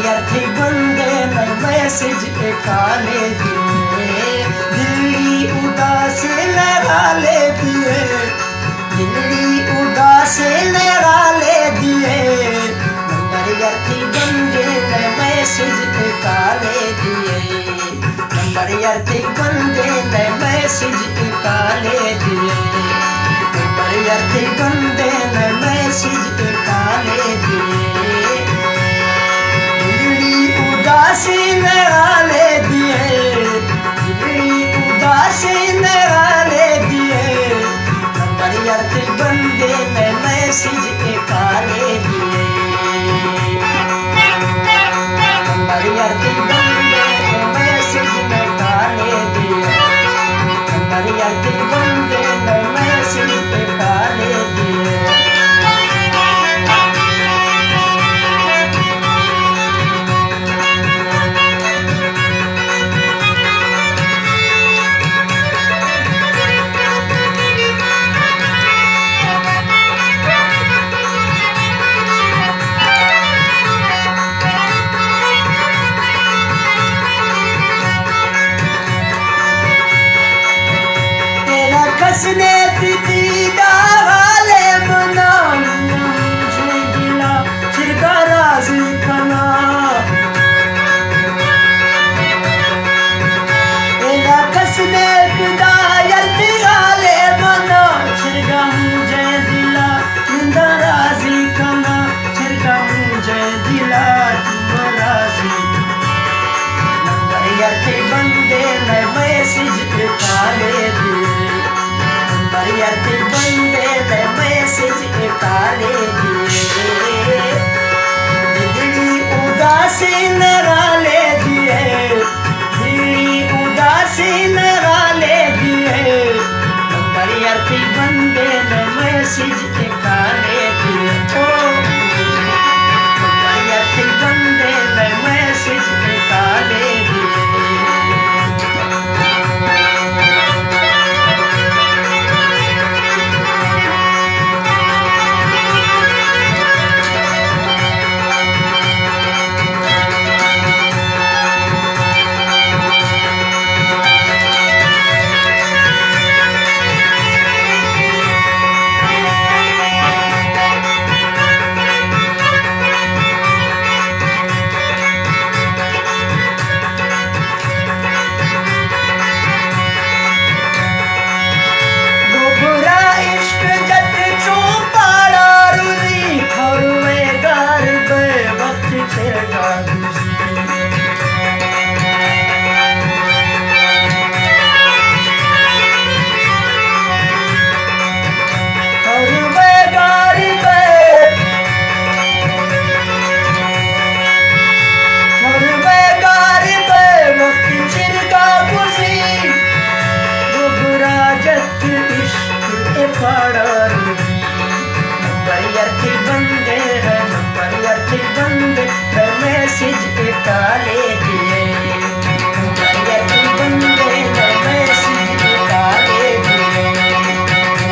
अर्थी बंदे मैं मैसेज काले दिए दिल्ली उदास लगा ले दिए दिल्ली उदास लगा ले दिए नंबर अर्थी बंदे मैं मैसेज काले दिए नंबर अर्थी बंदे मैं मैसेज काले दिए नंबर अर्थी बंदे मैं मैसेज काले दिए उदासी नगाले दिए दिल्ली उदासी नगाले दिए नंबर अर्थी बंदे मैं मैसेज काले दिए नंबर अर्थी बंदे मैं मैसेज काले दिए नंबर अर्थी बंदे मैं मैसेज काले दिए कसने दीदा वाले मना मुझे दिला छिड़का राजी खाना एला कसने दीदा यर्ती वाले मना छिड़का मुझे दिला निंदा राजी खाना छिड़का मुझे दिला तुम राजी नंबर यर्ती बंदे मैं मैसेज काले दिए अर्थी बंदे मैं मैसेज काले दिए दिल्ली उदासी नगाले दिए दिल्ली उदासी नगाले दिए नंबर अर्थी बंदे मैं मैसेज काले दिए नंबर अर्थी बंदे मैं मैसेज काले दिए अर्थी बंदे अर्थी बंदे मैं मैसेज काले दिए अर्थी बंदे मैं मैसेज काले दिए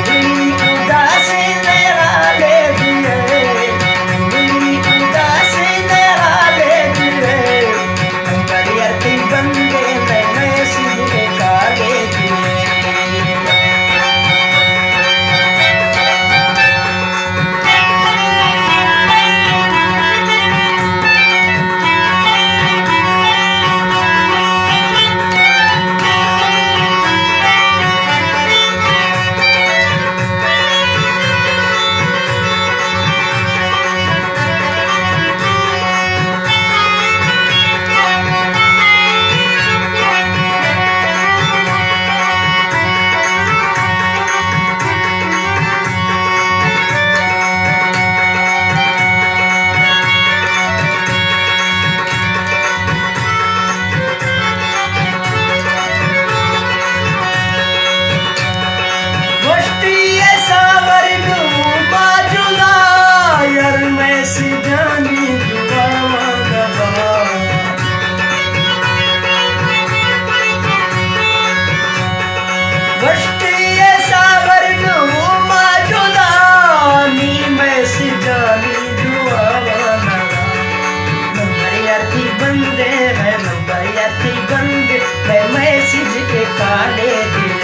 दिल्ली उदासी नगाले दिए दिल्ली उदासी नगाले दिए अर्थी बंदे मैं मैसेज काले दिए मैं मैसेज के काले दिन